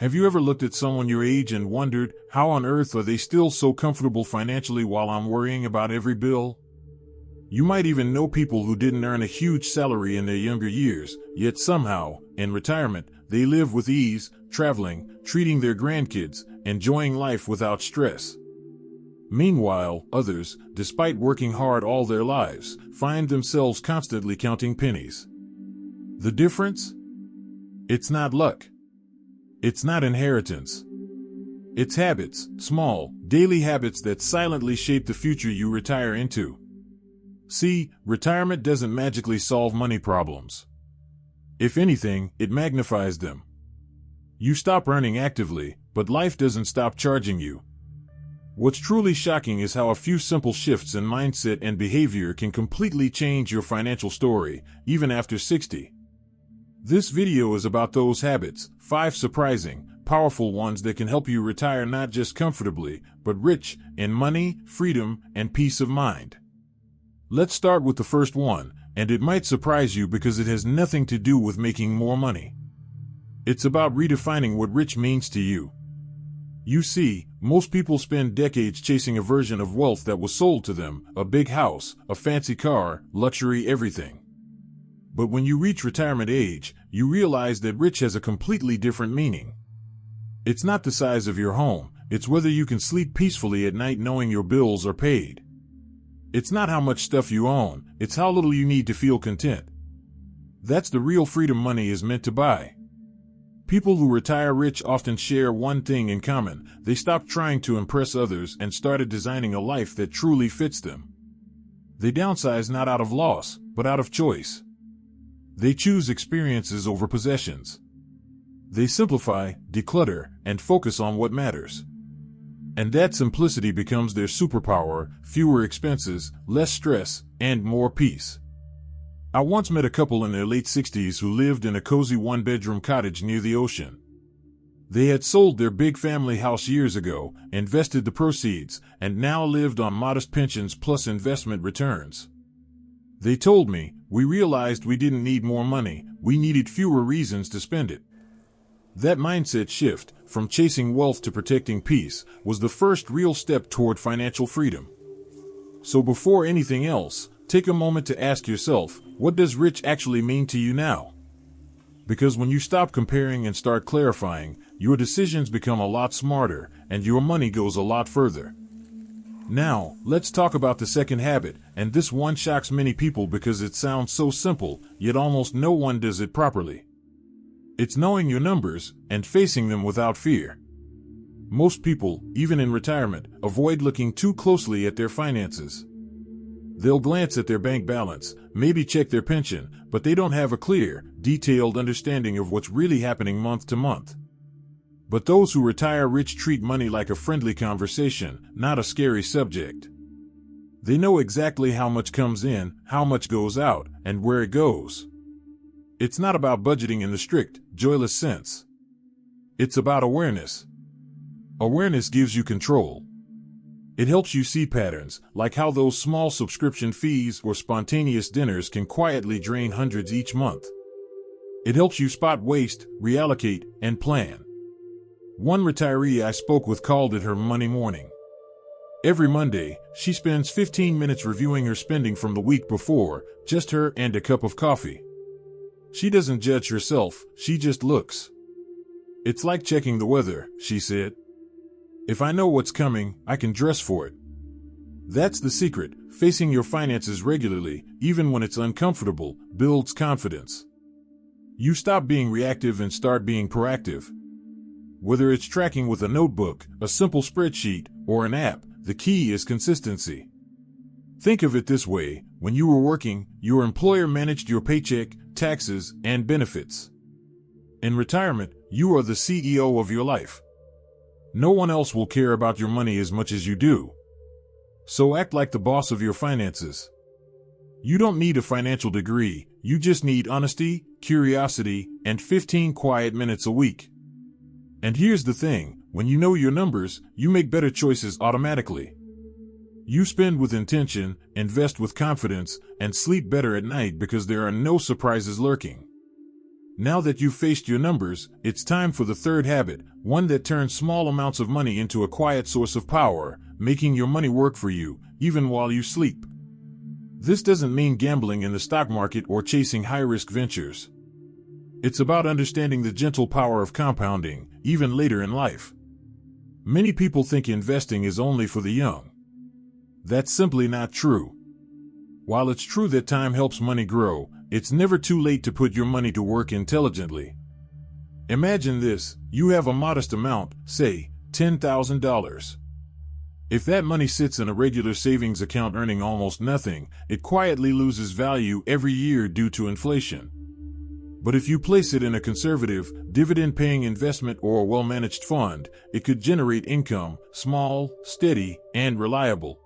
Have you ever looked at someone your age and wondered, how on earth are they still so comfortable financially while I'm worrying about every bill? You might even know people who didn't earn a huge salary in their younger years, yet somehow, in retirement, they live with ease, traveling, treating their grandkids, enjoying life without stress. Meanwhile, others, despite working hard all their lives, find themselves constantly counting pennies. The difference? It's not luck. It's not inheritance. It's habits, small, daily habits that silently shape the future you retire into. See, retirement doesn't magically solve money problems. If anything, it magnifies them. You stop earning actively, but life doesn't stop charging you. What's truly shocking is how a few simple shifts in mindset and behavior can completely change your financial story, even after 60. This video is about those habits, 5 surprising, powerful ones that can help you retire not just comfortably, but rich in money, freedom, and peace of mind. Let's start with the first one, and it might surprise you because it has nothing to do with making more money. It's about redefining what rich means to you. You see, most people spend decades chasing a version of wealth that was sold to them, a big house, a fancy car, luxury everything. But when you reach retirement age, you realize that rich has a completely different meaning. It's not the size of your home, it's whether you can sleep peacefully at night knowing your bills are paid. It's not how much stuff you own, it's how little you need to feel content. That's the real freedom money is meant to buy. People who retire rich often share one thing in common: they stopped trying to impress others and started designing a life that truly fits them. They downsize not out of loss, but out of choice. They choose experiences over possessions. They simplify, declutter, and focus on what matters. And that simplicity becomes their superpower: fewer expenses, less stress, and more peace. I once met a couple in their late 60s who lived in a cozy one-bedroom cottage near the ocean. They had sold their big family house years ago, invested the proceeds, and now lived on modest pensions plus investment returns. They told me, "We realized we didn't need more money, we needed fewer reasons to spend it." That mindset shift, from chasing wealth to protecting peace, was the first real step toward financial freedom. So before anything else, take a moment to ask yourself, what does rich actually mean to you now? Because when you stop comparing and start clarifying, your decisions become a lot smarter, and your money goes a lot further. Now, let's talk about the second habit, and this one shocks many people because it sounds so simple, yet almost no one does it properly. It's knowing your numbers and facing them without fear. Most people, even in retirement, avoid looking too closely at their finances. They'll glance at their bank balance, maybe check their pension, but they don't have a clear, detailed understanding of what's really happening month to month. But those who retire rich treat money like a friendly conversation, not a scary subject. They know exactly how much comes in, how much goes out, and where it goes. It's not about budgeting in the strict, joyless sense. It's about awareness. Awareness gives you control. It helps you see patterns, like how those small subscription fees or spontaneous dinners can quietly drain hundreds each month. It helps you spot waste, reallocate, and plan. One retiree I spoke with called it her money morning. Every Monday, she spends 15 minutes reviewing her spending from the week before, just her and a cup of coffee. She doesn't judge herself, she just looks. "It's like checking the weather," she said. "If I know what's coming, I can dress for it." That's the secret. Facing your finances regularly, even when it's uncomfortable, builds confidence. You stop being reactive and start being proactive. Whether it's tracking with a notebook, a simple spreadsheet, or an app, the key is consistency. Think of it this way: when you were working, your employer managed your paycheck, taxes, and benefits. In retirement, you are the CEO of your life. No one else will care about your money as much as you do. So act like the boss of your finances. You don't need a financial degree, you just need honesty, curiosity, and 15 quiet minutes a week. And here's the thing: when you know your numbers, you make better choices automatically. You spend with intention, invest with confidence, and sleep better at night because there are no surprises lurking. Now that you've faced your numbers, it's time for the third habit, one that turns small amounts of money into a quiet source of power, making your money work for you, even while you sleep. This doesn't mean gambling in the stock market or chasing high-risk ventures. It's about understanding the gentle power of compounding, even later in life. Many people think investing is only for the young. That's simply not true. While it's true that time helps money grow, it's never too late to put your money to work intelligently. Imagine this: you have a modest amount, say $10,000. If that money sits in a regular savings account earning almost nothing, it quietly loses value every year due to inflation. But if you place it in a conservative, dividend-paying investment or a well-managed fund, it could generate income, small, steady, and reliable.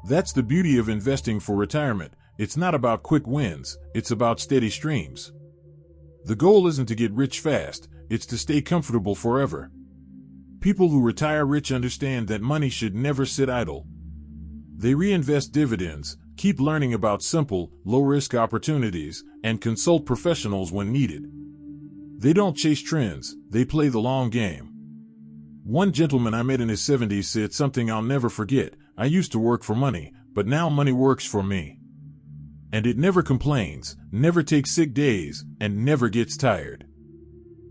That's the beauty of investing for retirement. It's not about quick wins, it's about steady streams. The goal isn't to get rich fast, it's to stay comfortable forever. People who retire rich understand that money should never sit idle. They reinvest dividends, keep learning about simple, low-risk opportunities, and consult professionals when needed. They don't chase trends, they play the long game. One gentleman I met in his 70s said something I'll never forget: "I used to work for money, but now money works for me. And it never complains, never takes sick days, and never gets tired."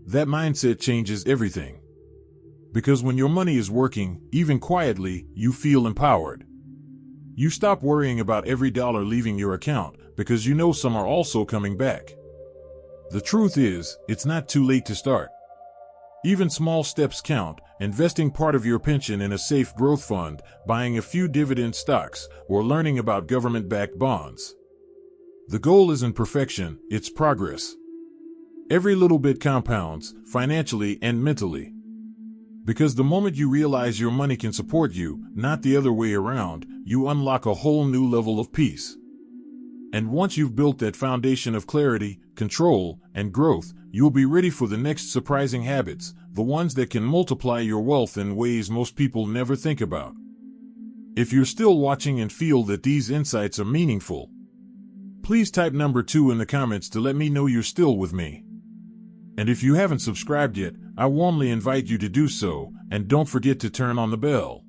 That mindset changes everything. Because when your money is working, even quietly, you feel empowered. You stop worrying about every dollar leaving your account, because you know some are also coming back. The truth is, it's not too late to start. Even small steps count: investing part of your pension in a safe growth fund, buying a few dividend stocks, or learning about government-backed bonds. The goal isn't perfection, it's progress. Every little bit compounds, financially and mentally. Because the moment you realize your money can support you, not the other way around, you unlock a whole new level of peace. And once you've built that foundation of clarity, control, and growth, you'll be ready for the next surprising habits, the ones that can multiply your wealth in ways most people never think about. If you're still watching and feel that these insights are meaningful, please type number 2 in the comments to let me know you're still with me. And if you haven't subscribed yet, I warmly invite you to do so, and don't forget to turn on the bell,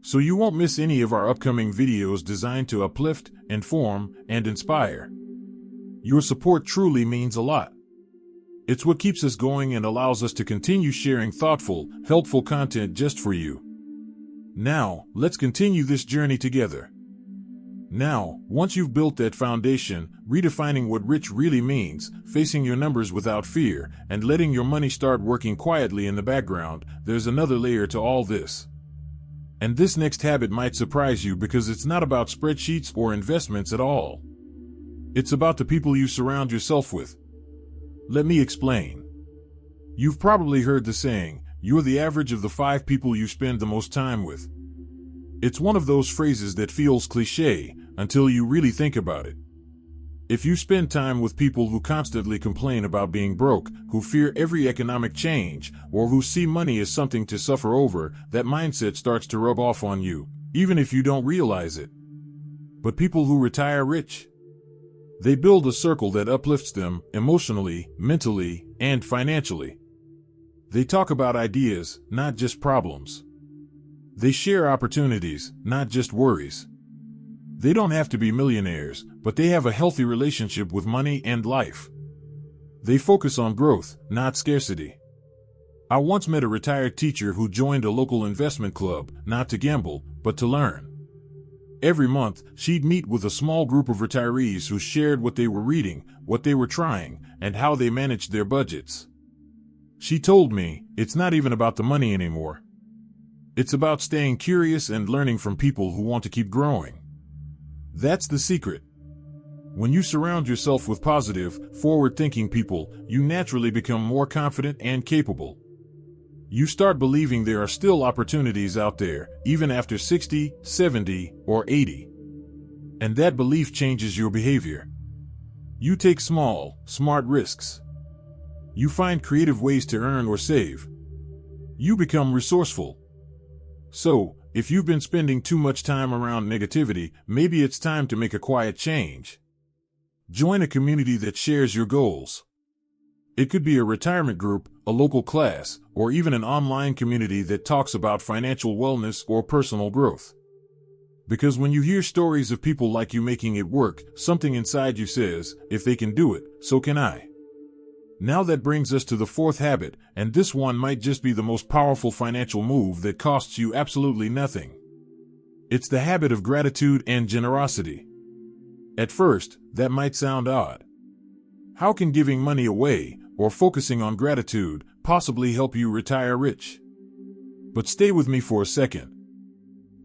so you won't miss any of our upcoming videos designed to uplift, inform, and inspire. Your support truly means a lot. It's what keeps us going and allows us to continue sharing thoughtful, helpful content just for you. Now, let's continue this journey together. Now, once you've built that foundation, redefining what rich really means, facing your numbers without fear, and letting your money start working quietly in the background, there's another layer to all this. And this next habit might surprise you because it's not about spreadsheets or investments at all. It's about the people you surround yourself with. Let me explain. You've probably heard the saying, "You're the average of the 5 people you spend the most time with." It's one of those phrases that feels cliché until you really think about it. If you spend time with people who constantly complain about being broke, who fear every economic change, or who see money as something to suffer over, that mindset starts to rub off on you, even if you don't realize it. But people who retire rich, they build a circle that uplifts them emotionally, mentally, and financially. They talk about ideas, not just problems. They share opportunities, not just worries. They don't have to be millionaires, but they have a healthy relationship with money and life. They focus on growth, not scarcity. I once met a retired teacher who joined a local investment club, not to gamble, but to learn. Every month, she'd meet with a small group of retirees who shared what they were reading, what they were trying, and how they managed their budgets. She told me, "It's not even about the money anymore. It's about staying curious and learning from people who want to keep growing." That's the secret. When you surround yourself with positive, forward-thinking people, you naturally become more confident and capable. You start believing there are still opportunities out there, even after 60, 70, or 80. And that belief changes your behavior. You take small, smart risks. You find creative ways to earn or save. You become resourceful. So, if you've been spending too much time around negativity, maybe it's time to make a quiet change. Join a community that shares your goals. It could be a retirement group, a local class, or even an online community that talks about financial wellness or personal growth. Because when you hear stories of people like you making it work, something inside you says, if they can do it, so can I. Now that brings us to the fourth habit, and this one might just be the most powerful financial move that costs you absolutely nothing. It's the habit of gratitude and generosity. At first, that might sound odd. How can giving money away, or focusing on gratitude, possibly help you retire rich? But stay with me for a second.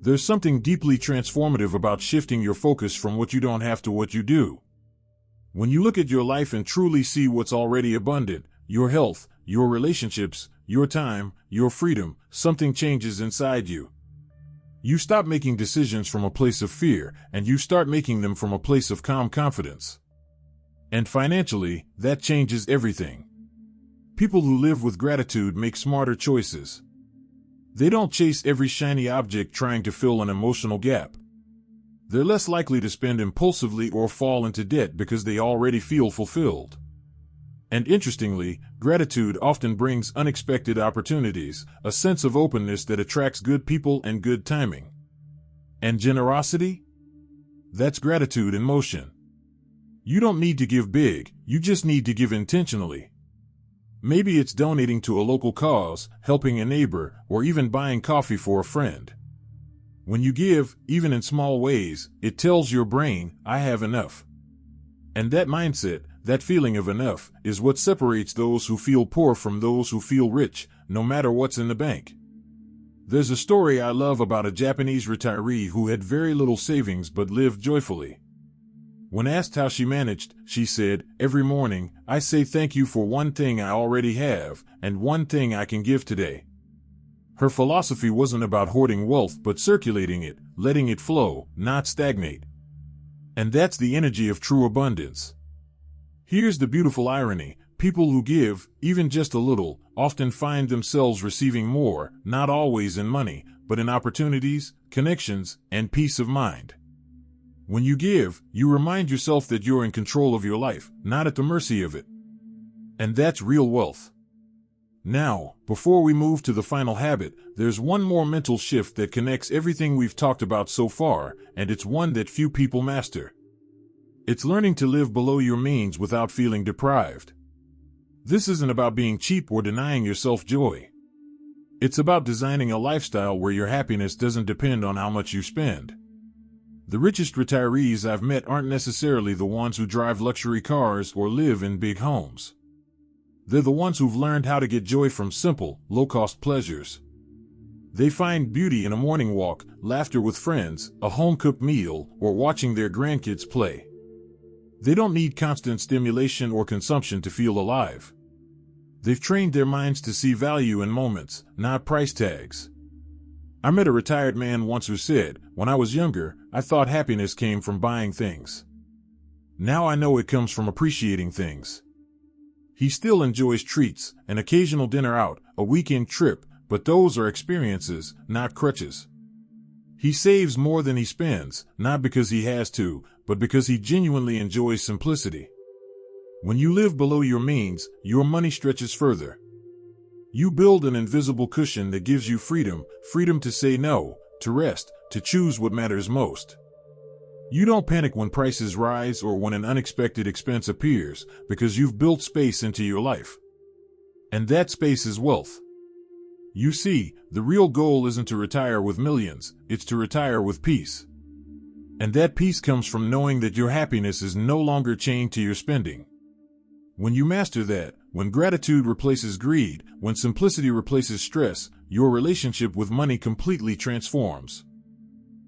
There's something deeply transformative about shifting your focus from what you don't have to what you do. When you look at your life and truly see what's already abundant, your health, your relationships, your time, your freedom, something changes inside you. You stop making decisions from a place of fear, and you start making them from a place of calm confidence. And financially, that changes everything. People who live with gratitude make smarter choices. They don't chase every shiny object trying to fill an emotional gap. They're less likely to spend impulsively or fall into debt because they already feel fulfilled. And interestingly, gratitude often brings unexpected opportunities, a sense of openness that attracts good people and good timing. And generosity? That's gratitude in motion. You don't need to give big, you just need to give intentionally. Maybe it's donating to a local cause, helping a neighbor, or even buying coffee for a friend. When you give, even in small ways, it tells your brain, I have enough. And that mindset, that feeling of enough, is what separates those who feel poor from those who feel rich, no matter what's in the bank. There's a story I love about a Japanese retiree who had very little savings but lived joyfully. When asked how she managed, she said, every morning, I say thank you for one thing I already have, and one thing I can give today. Her philosophy wasn't about hoarding wealth but circulating it, letting it flow, not stagnate. And that's the energy of true abundance. Here's the beautiful irony. People who give, even just a little, often find themselves receiving more, not always in money, but in opportunities, connections, and peace of mind. When you give, you remind yourself that you're in control of your life, not at the mercy of it. And that's real wealth. Now, before we move to the final habit, there's one more mental shift that connects everything we've talked about so far, and it's one that few people master. It's learning to live below your means without feeling deprived. This isn't about being cheap or denying yourself joy. It's about designing a lifestyle where your happiness doesn't depend on how much you spend. The richest retirees I've met aren't necessarily the ones who drive luxury cars or live in big homes. They're the ones who've learned how to get joy from simple, low-cost pleasures. They find beauty in a morning walk, laughter with friends, a home-cooked meal, or watching their grandkids play. They don't need constant stimulation or consumption to feel alive. They've trained their minds to see value in moments, not price tags. I met a retired man once who said, when I was younger, I thought happiness came from buying things. Now I know it comes from appreciating things. He still enjoys treats, an occasional dinner out, a weekend trip, but those are experiences, not crutches. He saves more than he spends, not because he has to, but because he genuinely enjoys simplicity. When you live below your means, your money stretches further. You build an invisible cushion that gives you freedom to say no, to rest, to choose what matters most. You don't panic when prices rise or when an unexpected expense appears, because you've built space into your life. And that space is wealth. You see, the real goal isn't to retire with millions, it's to retire with peace. And that peace comes from knowing that your happiness is no longer chained to your spending. When you master that, when gratitude replaces greed, when simplicity replaces stress, your relationship with money completely transforms.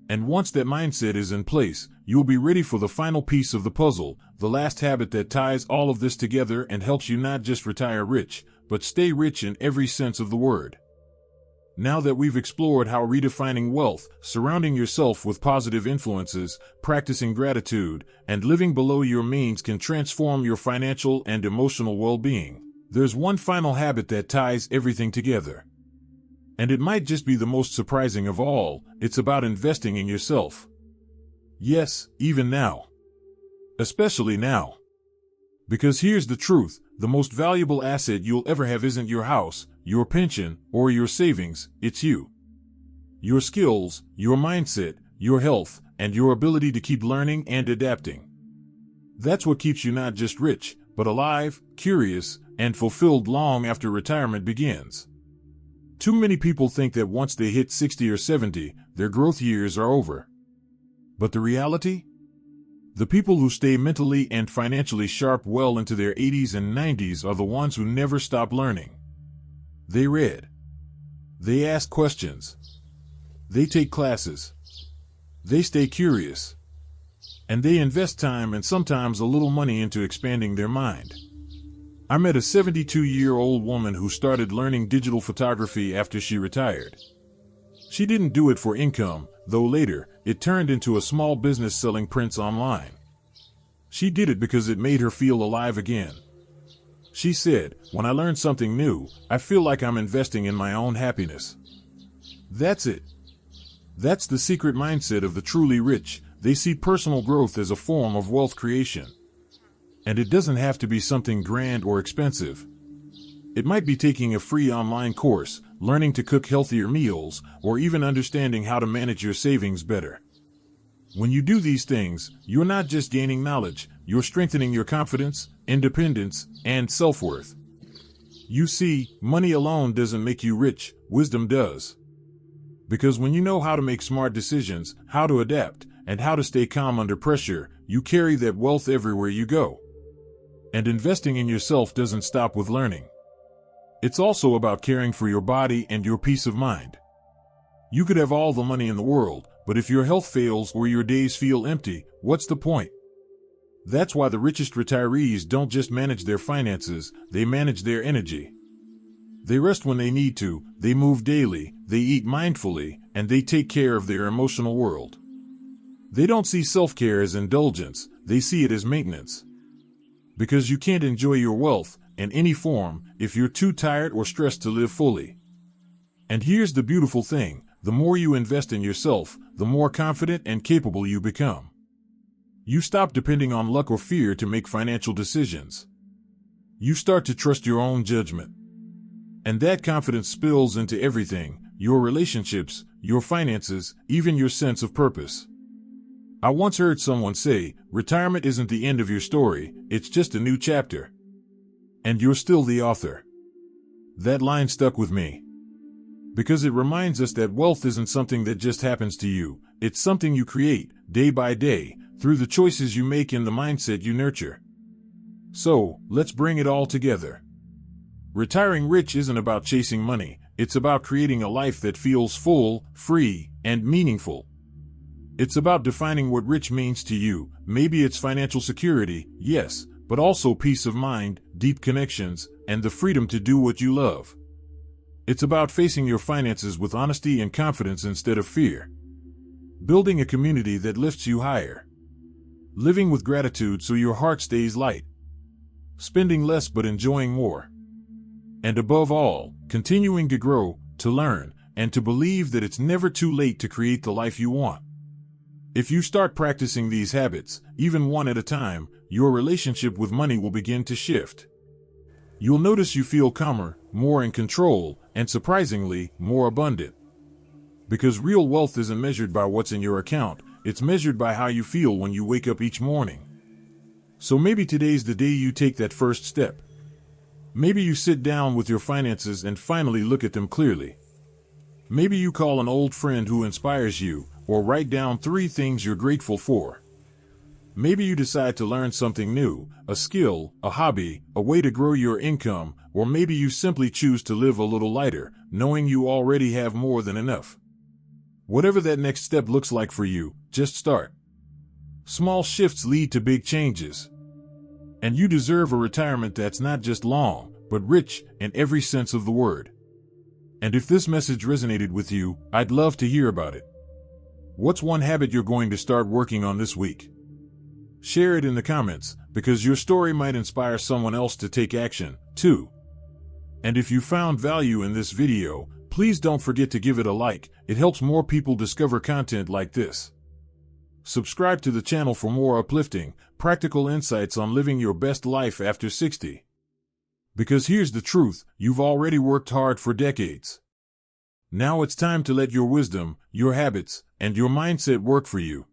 And once that mindset is in place, you'll be ready for the final piece of the puzzle, the last habit that ties all of this together and helps you not just retire rich, but stay rich in every sense of the word. Now that we've explored how redefining wealth, surrounding yourself with positive influences, practicing gratitude, and living below your means can transform your financial and emotional well-being, there's one final habit that ties everything together. And it might just be the most surprising of all. It's about investing in yourself. Yes, even now. Especially now. Because here's the truth, the most valuable asset you'll ever have isn't your house, your pension, or your savings, it's you. Your skills, your mindset, your health, and your ability to keep learning and adapting. That's what keeps you not just rich, but alive, curious, and fulfilled long after retirement begins. Too many people think that once they hit 60 or 70, their growth years are over. But the reality? The people who stay mentally and financially sharp well into their 80s and 90s are the ones who never stop learning. They read. They ask questions. They take classes. They stay curious. And they invest time and sometimes a little money into expanding their mind. I met a 72-year-old woman who started learning digital photography after she retired. She didn't do it for income, though later, it turned into a small business selling prints online. She did it because it made her feel alive again. She said, "When I learn something new, I feel like I'm investing in my own happiness." That's it. That's the secret mindset of the truly rich. They see personal growth as a form of wealth creation. And it doesn't have to be something grand or expensive. It might be taking a free online course, learning to cook healthier meals, or even understanding how to manage your savings better. When you do these things, you're not just gaining knowledge, you're strengthening your confidence, independence, and self-worth. You see, money alone doesn't make you rich, wisdom does. Because when you know how to make smart decisions, how to adapt, and how to stay calm under pressure, you carry that wealth everywhere you go. And investing in yourself doesn't stop with learning. It's also about caring for your body and your peace of mind. You could have all the money in the world, but if your health fails or your days feel empty, what's the point? That's why the richest retirees don't just manage their finances, they manage their energy. They rest when they need to, they move daily, they eat mindfully, and they take care of their emotional world. They don't see self-care as indulgence, they see it as maintenance. Because you can't enjoy your wealth, in any form, if you're too tired or stressed to live fully. And here's the beautiful thing, the more you invest in yourself, the more confident and capable you become. You stop depending on luck or fear to make financial decisions. You start to trust your own judgment. And that confidence spills into everything, your relationships, your finances, even your sense of purpose. I once heard someone say, retirement isn't the end of your story, it's just a new chapter. And you're still the author. That line stuck with me. Because it reminds us that wealth isn't something that just happens to you, it's something you create, day by day, through the choices you make and the mindset you nurture. So, let's bring it all together. Retiring rich isn't about chasing money, it's about creating a life that feels full, free, and meaningful. It's about defining what rich means to you. Maybe it's financial security, yes, but also peace of mind, deep connections, and the freedom to do what you love. It's about facing your finances with honesty and confidence instead of fear. Building a community that lifts you higher. Living with gratitude so your heart stays light. Spending less but enjoying more. And above all, continuing to grow, to learn, and to believe that it's never too late to create the life you want. If you start practicing these habits, even one at a time, your relationship with money will begin to shift. You'll notice you feel calmer, more in control, and surprisingly, more abundant. Because real wealth isn't measured by what's in your account, it's measured by how you feel when you wake up each morning. So maybe today's the day you take that first step. Maybe you sit down with your finances and finally look at them clearly. Maybe you call an old friend who inspires you, or write down 3 things you're grateful for. Maybe you decide to learn something new, a skill, a hobby, a way to grow your income, or maybe you simply choose to live a little lighter, knowing you already have more than enough. Whatever that next step looks like for you, just start. Small shifts lead to big changes. And you deserve a retirement that's not just long, but rich in every sense of the word. And if this message resonated with you, I'd love to hear about it. What's one habit you're going to start working on this week? Share it in the comments, because your story might inspire someone else to take action, too. And if you found value in this video, please don't forget to give it a like. It helps more people discover content like this. Subscribe to the channel for more uplifting, practical insights on living your best life after 60. Because here's the truth, you've already worked hard for decades. Now it's time to let your wisdom, your habits, and your mindset work for you.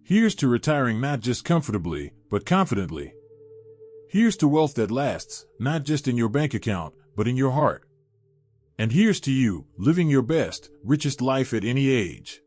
Here's to retiring not just comfortably, but confidently. Here's to wealth that lasts, not just in your bank account, but in your heart. And here's to you, living your best, richest life at any age.